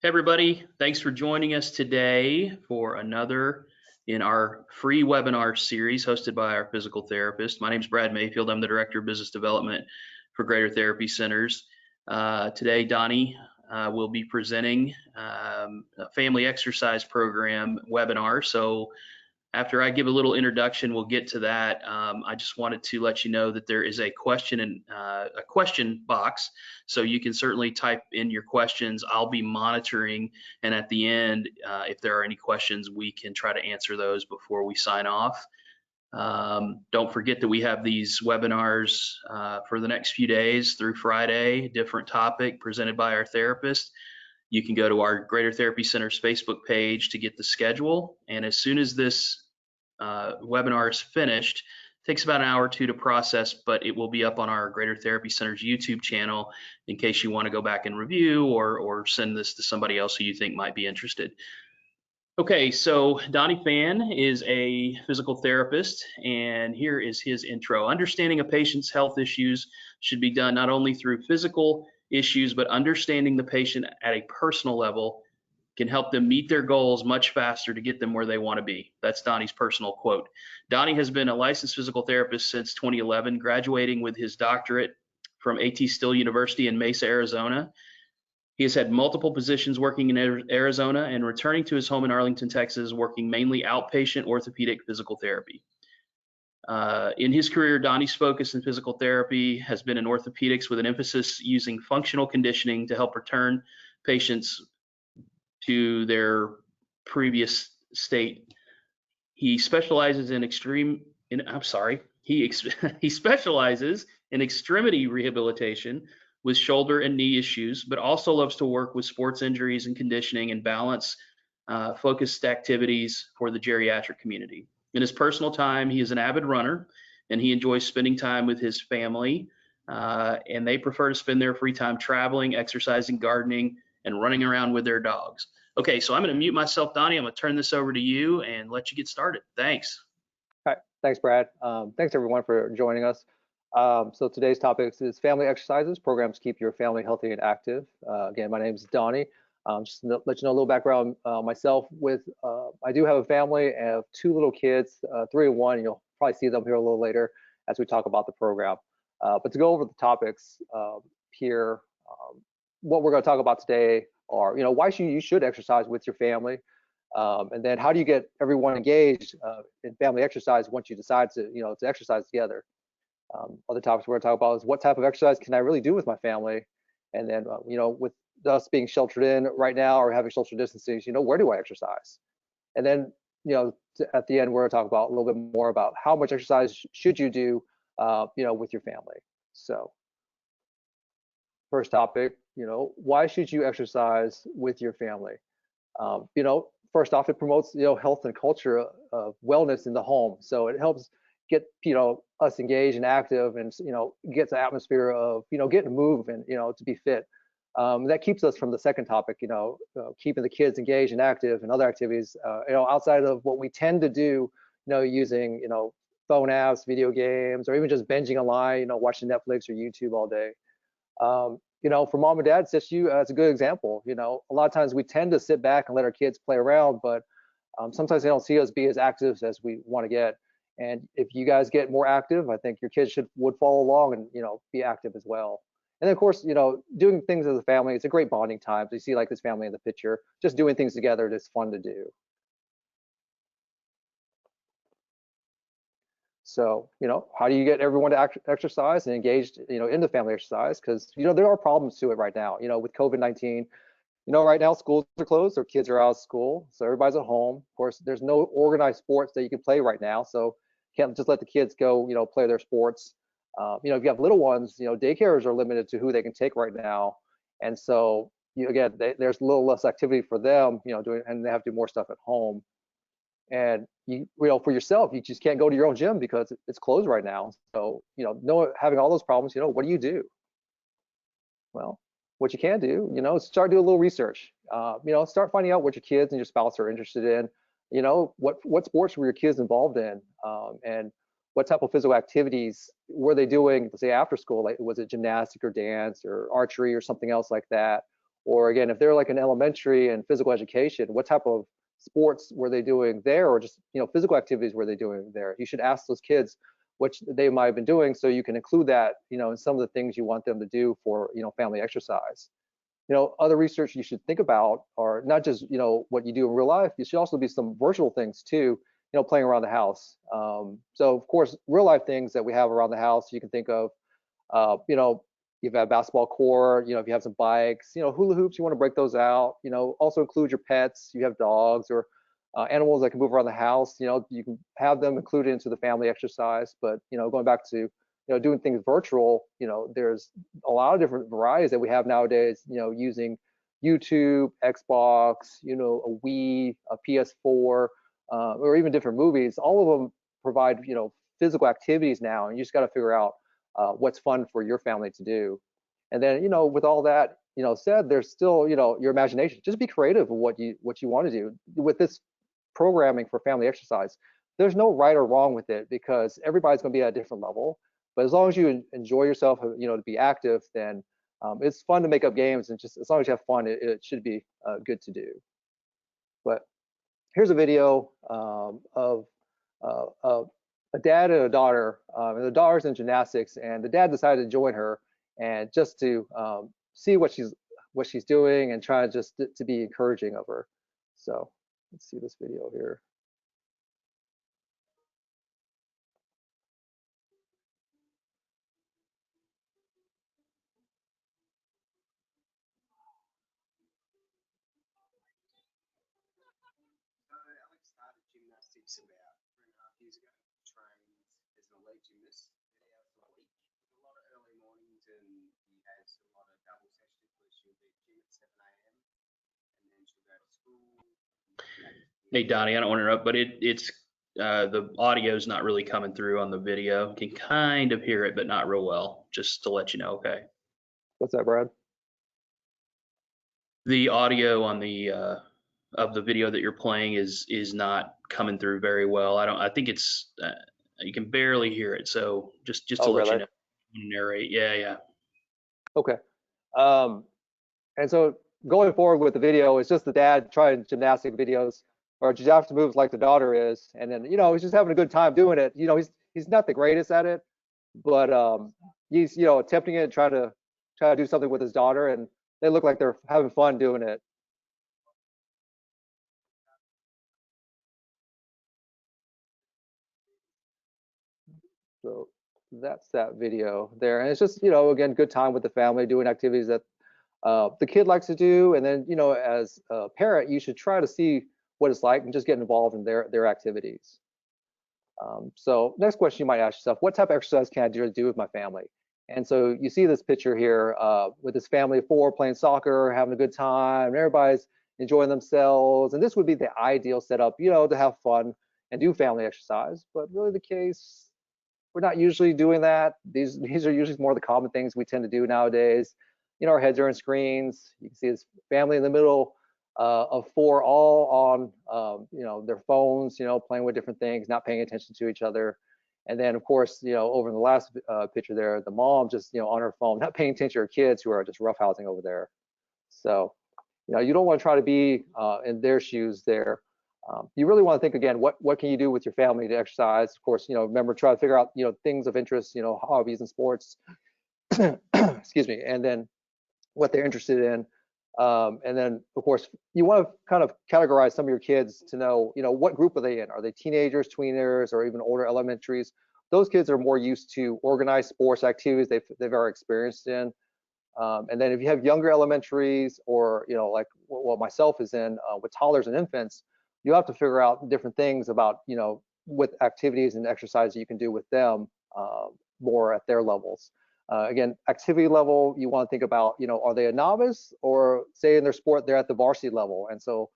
Hey everybody, thanks for joining us today for another in our free webinar series hosted by our physical therapist. My name is Brad Mayfield. I'm the Director of Business Development for Greater Therapy Centers. Today, Donnie will be presenting a family exercise program webinar. So after I give a little introduction, we'll get to that. I just wanted to let you know that there is a question box, so you can certainly type in your questions. I'll be monitoring, and at the end, if there are any questions, we can try to answer those before we sign off. Don't forget that we have these webinars for the next few days through Friday, different topic presented by our therapist. You can go to our Greater Therapy Centers Facebook page to get the schedule, and as soon as this webinar is finished, it takes about an hour or two to process, but it will be up on our Greater Therapy Centers YouTube channel in case you want to go back and review or send this to somebody else who you think might be interested. Okay, so Donnie Fan is a physical therapist, and here is his intro. Understanding a patient's health issues should be done not only through physical issues, but understanding the patient at a personal level can help them meet their goals much faster to get them where they want to be. That's Donnie's personal quote. Donnie has been a licensed physical therapist since 2011, graduating with his doctorate from A.T. Still University in Mesa, Arizona. He has had multiple positions working in Arizona and returning to his home in Arlington, Texas, working mainly outpatient orthopedic physical therapy. In his career, Donnie's focus in physical therapy has been in orthopedics with an emphasis using functional conditioning to help return patients to their previous state. He specializes in he specializes in extremity rehabilitation with shoulder and knee issues, but also loves to work with sports injuries and conditioning and balance focused activities for the geriatric community. In his personal time, he is an avid runner and he enjoys spending time with his family, and they prefer to spend their free time traveling, exercising, gardening, and running around with their dogs. Okay, so I'm going to mute myself, Donnie. I'm going to turn this over to you and let you get started. Thanks. All right, thanks, Brad. Thanks everyone for joining us. So today's topic is family exercises, programs to keep your family healthy and active. Again, my name is Donnie. Just to let you know a little background myself. I do have a family. I have two little kids, 3 and 1. You'll probably see them here a little later as we talk about the program. But to go over the topics here, what we're going to talk about today are, why you should exercise with your family, and then how do you get everyone engaged in family exercise once you decide to, to exercise together. Other topics we're going to talk about is what type of exercise can I really do with my family, and then with us being sheltered in right now or having social distancing, where do I exercise? And then at the end we're going to talk about a little bit more about how much exercise should you do, with your family. So first topic, why should you exercise with your family? First off, it promotes health and culture of wellness in the home. So it helps get us engaged and active, and gets an atmosphere of getting to move and to be fit. That keeps us from the second topic, keeping the kids engaged and active and other activities outside of what we tend to do, using phone apps, video games, or even just binging online, watching Netflix or YouTube all day. For mom and dad, it's a good example. A lot of times we tend to sit back and let our kids play around, but sometimes they don't see us be as active as we want to get. And if you guys get more active, I think your kids would follow along and be active as well. And then, of course, doing things as a family, it's a great bonding time. So you see like this family in the picture, just doing things together, it's fun to do. So, how do you get everyone to exercise and engaged, in the family exercise? Because, there are problems to it right now, with COVID-19. Right now schools are closed, or kids are out of school, so everybody's at home. Of course, there's no organized sports that you can play right now, so you can't just let the kids go, play their sports. If you have little ones, daycares are limited to who they can take right now, and so again, there's a little less activity for them, and they have to do more stuff at home. And for yourself, you just can't go to your own gym because it's closed right now. So having all those problems, what do you do? Well, what you can do, start doing a little research. Start finding out what your kids and your spouse are interested in. What sports were your kids involved in, and what type of physical activities were they doing, say after school? Like, was it gymnastic or dance or archery or something else like that? Or again, if they're like in elementary and physical education, what type of sports were they doing there, or just physical activities were they doing there? You should ask those kids what they might have been doing, so you can include that in some of the things you want them to do for family exercise. Other research you should think about are not just what you do in real life. It should also be some virtual things too, playing around the house. So of course, real life things that we have around the house, you can think of, if you have a basketball court, if you have some bikes, hula hoops, you want to break those out. Also include your pets. You have dogs or animals that can move around the house. You can have them included into the family exercise. But going back to doing things virtual, there's a lot of different varieties that we have nowadays. Using YouTube, Xbox, a Wii, a PS4, or even different movies. All of them provide physical activities now, and you just got to figure out what's fun for your family to do. And then with all that said, there's still your imagination. Just be creative with what you want to do with this programming for family exercise. There's no right or wrong with it, because everybody's going to be at a different level. But as long as you enjoy yourself, to be active, then it's fun to make up games, and just as long as you have fun, it should be good to do. But here's a video of a dad and a daughter, and the daughter's in gymnastics, and the dad decided to join her, and just to see what she's doing, and try just to be encouraging of her. So let's see this video here. Alex started gymnastics about 3.5 years ago. Trained as an elite gymnast, 8 hours a week, a lot of early mornings, and he has a lot of double sessions where she'll be at gym at 7 a.m. and then she'll go to school. Hey Donnie, I don't want to interrupt, but it's the audio's not really coming through on the video. You can kind of hear it, but not real well. Just to let you know, okay? What's that, Brad? The audio on the of the video that you're playing is not coming through very well. I think it's you can barely hear it. So just to let you know, narrate. Yeah. Okay. And so going forward with the video, it's just the dad trying gymnastic videos or gymnastic moves like the daughter is, and then he's just having a good time doing it. He's not the greatest at it, but he's attempting it, trying to do something with his daughter, and they look like they're having fun doing it. So that's that video there, and it's just again, good time with the family doing activities that the kid likes to do, and then as a parent, you should try to see what it's like and just get involved in their activities. So next question you might ask yourself: what type of exercise can I do with my family? And so you see this picture here with this family of 4 playing soccer, having a good time, and everybody's enjoying themselves. And this would be the ideal setup, to have fun and do family exercise. But really, the case, we're not usually doing that. These are usually more the common things we tend to do nowadays. Our heads are in screens. You can see this family in the middle of 4, all on their phones, playing with different things, not paying attention to each other. And then of course, over in the last picture there, the mom just on her phone, not paying attention to her kids who are just roughhousing over there. So you don't want to try to be in their shoes there. You really want to think again, what can you do with your family to exercise? Of course, remember, try to figure out things of interest, hobbies and sports, excuse me, and then what they're interested in. And then of course, you want to kind of categorize some of your kids to know what group are they in? Are they teenagers, tweeners, or even older elementaries? Those kids are more used to organized sports activities they've already experienced in. And then if you have younger elementaries, or like what myself is in with toddlers and infants, you have to figure out different things about with activities and exercise you can do with them more at their levels. Again, activity level, you want to think about are they a novice, or say in their sport they're at the varsity level. And so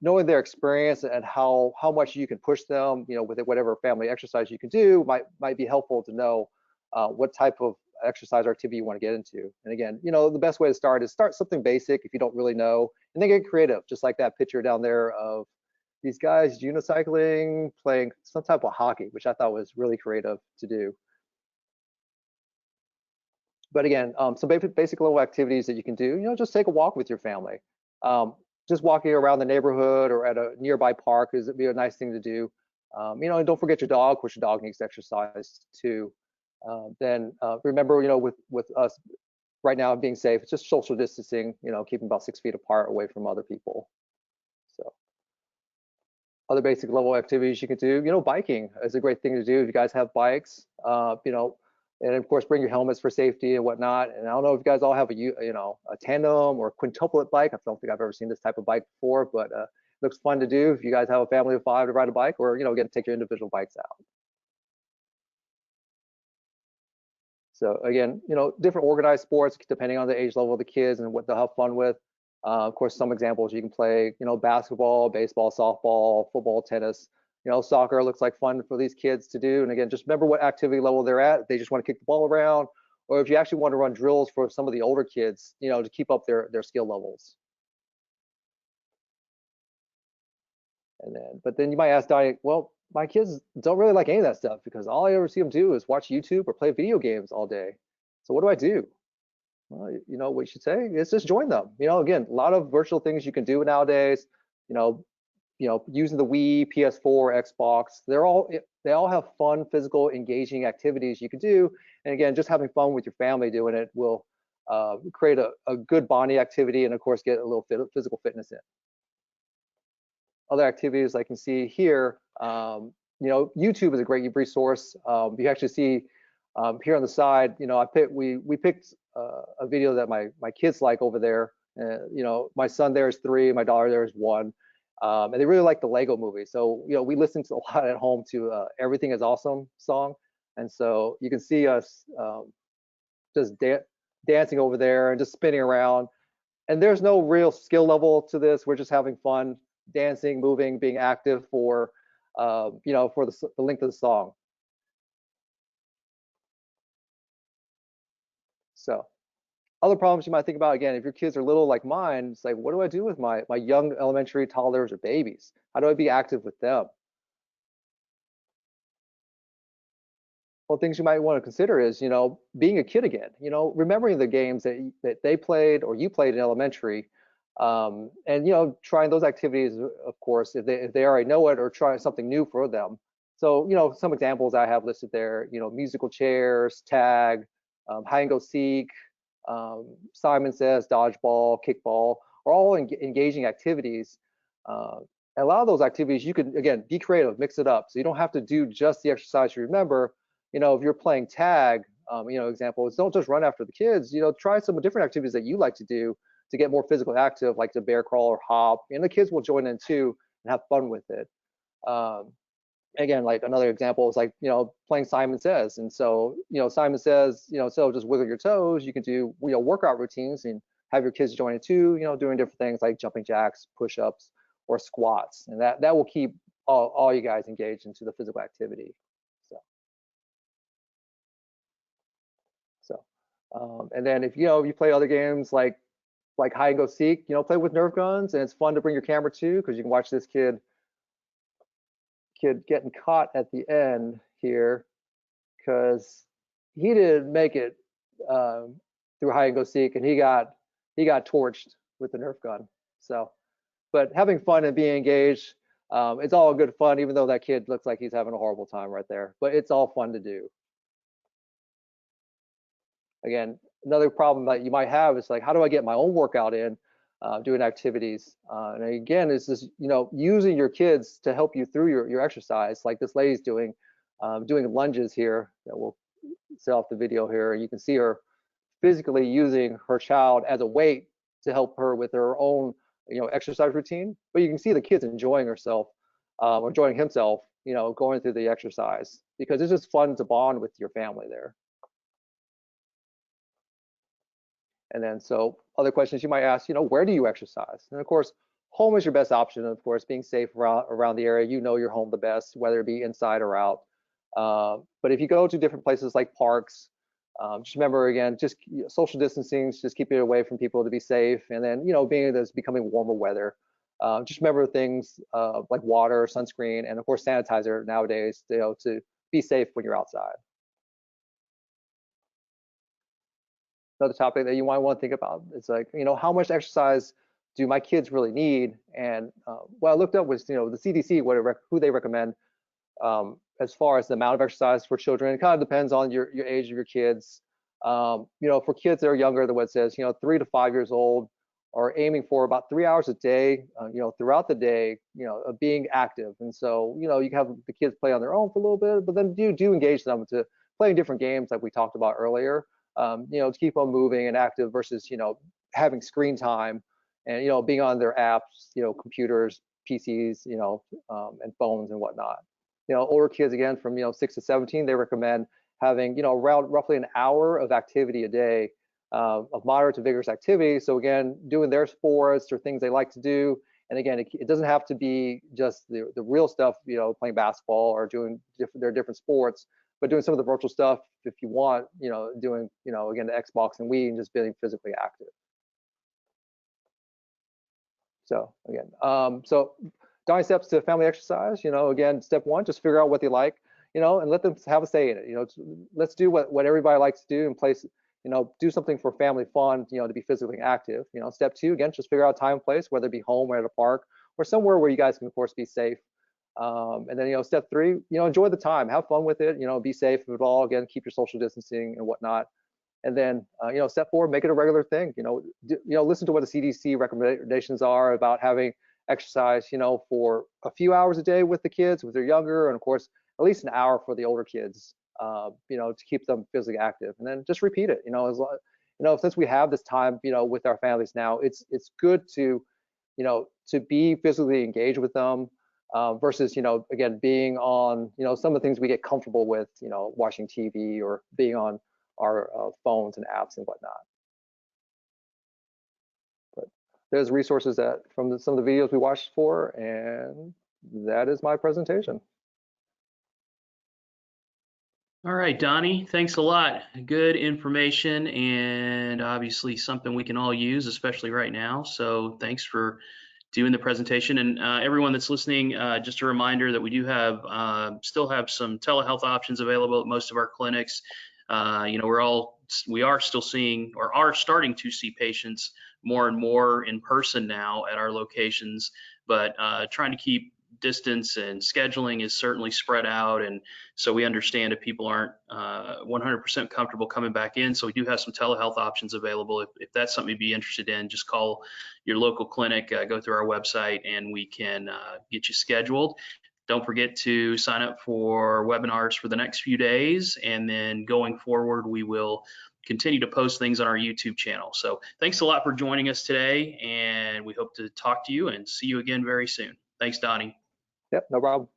knowing their experience and how much you can push them with whatever family exercise you can do might be helpful to know what type of exercise or activity you want to get into. And again, the best way to start is start something basic if you don't really know, and then get creative, just like that picture down there of these guys unicycling, playing some type of hockey, which I thought was really creative to do. But again, some basic level activities that you can do, just take a walk with your family. Just walking around the neighborhood or at a nearby park is be a nice thing to do. And don't forget your dog. Of course, your dog needs exercise too. Then remember, with us right now being safe, it's just social distancing. Keeping about 6 feet apart away from other people. So other basic level activities you can do, biking is a great thing to do if you guys have bikes. And of course, bring your helmets for safety and whatnot. And I don't know if you guys all have a tandem or quintuplet bike. I don't think I've ever seen this type of bike before, but looks fun to do if you guys have a family of 5 to ride a bike, or again, take your individual bikes out. So again, different organized sports depending on the age level of the kids and what they'll have fun with. Of course, some examples you can play, basketball, baseball, softball, football, tennis. Soccer looks like fun for these kids to do. And again, just remember what activity level they're at. If they just want to kick the ball around, or if you actually want to run drills for some of the older kids, to keep up their skill levels. But then you might ask Donnie, well, my kids don't really like any of that stuff because all I ever see them do is watch YouTube or play video games all day. So what do I do? Well, what you should say is just join them. Again, a lot of virtual things you can do nowadays. Using the Wii, PS4, Xbox, they all have fun, physical, engaging activities you can do. And again, just having fun with your family doing it will create a good bonding activity, and of course, get a little physical fitness in. Other activities I can see here, YouTube is a great resource. You actually see here on the side, we picked a video that my kids like over there. My son there is 3, my daughter there is 1. And they really like the Lego movie. So, we listen to a lot at home to Everything is Awesome song. And so you can see us just dancing over there and just spinning around. And there's no real skill level to this. We're just having fun, dancing, moving, being active for the length of the song. So other problems you might think about, again, if your kids are little like mine, it's like, what do I do with my young elementary toddlers or babies? How do I be active with them? Well, things you might want to consider is, being a kid again, remembering the games that they played or you played in elementary, and, trying those activities, of course, if they already know it, or trying something new for them. So, some examples I have listed there, musical chairs, tag, hide and go seek, Simon Says, dodgeball, kickball, are all engaging activities. A lot of those activities you can, again, be creative, mix it up. So you don't have to do just the exercise you remember. If you're playing tag, examples, don't just run after the kids. Try some different activities that you like to do to get more physically active, like to bear crawl or hop, and the kids will join in too and have fun with it. Again, like another example is like, playing Simon Says. And so, Simon Says, so just wiggle your toes, you can do, workout routines and have your kids join it too, doing different things like jumping jacks, push-ups, or squats. And that will keep all you guys engaged into the physical activity. And then if, you play other games like hide and go seek, play with Nerf guns, and it's fun to bring your camera too, because you can watch this kid getting caught at the end here, because he didn't make it through hide and go seek, and he got torched with the Nerf gun. So, but having fun and being engaged, it's all good fun, even though that kid looks like he's having a horrible time right there. But it's all fun to do. Again, another problem that you might have is like, how do I get my own workout in, doing activities? And again, it's just, using your kids to help you through your exercise, like this lady's doing lunges here. That we'll set off the video here. You can see her physically using her child as a weight to help her with her own, exercise routine. But you can see the kids enjoying herself, or enjoying himself, going through the exercise, because it's just fun to bond with your family there. And then, so other questions you might ask, where do you exercise? And of course, home is your best option. Of course, being safe around the area, your home the best, whether it be inside or out. But if you go to different places like parks, just remember, again, just social distancing, just keep it away from people to be safe. And then, being that it's becoming warmer weather, just remember things like water, sunscreen, and of course, sanitizer nowadays, to be safe when you're outside. another topic that you might want to think about. It's like, how much exercise do my kids really need? And what I looked up was, the CDC, who they recommend as far as the amount of exercise for children. It kind of depends on your age of your kids. For kids that are younger than what it says, 3 to 5 years old, are aiming for about 3 hours a day, throughout the day, of being active. And so, you can have the kids play on their own for a little bit, but then do engage them to playing different games like we talked about earlier, to keep them moving and active versus, having screen time and, being on their apps, computers, PCs, and phones and whatnot. Older kids, again, from, 6 to 17, they recommend having, around roughly an hour of activity a day, of moderate to vigorous activity. So again, doing their sports or things they like to do. And again, it doesn't have to be just the real stuff, playing basketball or doing their different sports, but doing some of the virtual stuff if you want, doing, again, the Xbox and Wii and just being physically active. So again, so 9 steps to family exercise, again, step 1, just figure out what they like, and let them have a say in it. Let's do what everybody likes to do and place, do something for family fun, to be physically active. Step 2, again, just figure out time and place, whether it be home or at a park or somewhere where you guys can, of course, be safe. And then, step 3, enjoy the time, have fun with it, be safe if at all. Again, keep your social distancing and whatnot. And then, step 4, make it a regular thing. Listen to what the CDC recommendations are about having exercise, for a few hours a day with the kids, if they're younger, and of course, at least an hour for the older kids, to keep them physically active. And then just repeat it. Since we have this time, with our families now, it's good to, to be physically engaged with them, versus, again, being on, some of the things we get comfortable with, watching TV or being on our phones and apps and whatnot. But there's resources from some of the videos we watched for, and that is my presentation. All right, Donnie, thanks a lot. Good information and obviously something we can all use, especially right now. So thanks for doing the presentation. And everyone that's listening, just a reminder that we do have, still have some telehealth options available at most of our clinics. We are still seeing, or are starting to see, patients more and more in person now at our locations, but trying to keep distance and scheduling is certainly spread out, and so we understand if people aren't 100% comfortable coming back in. So we do have some telehealth options available. If that's something you'd be interested in, just call your local clinic, go through our website, and we can get you scheduled. Don't forget to sign up for webinars for the next few days, and then going forward, we will continue to post things on our YouTube channel. So thanks a lot for joining us today, and we hope to talk to you and see you again very soon. Thanks, Donnie. Yep, no problem.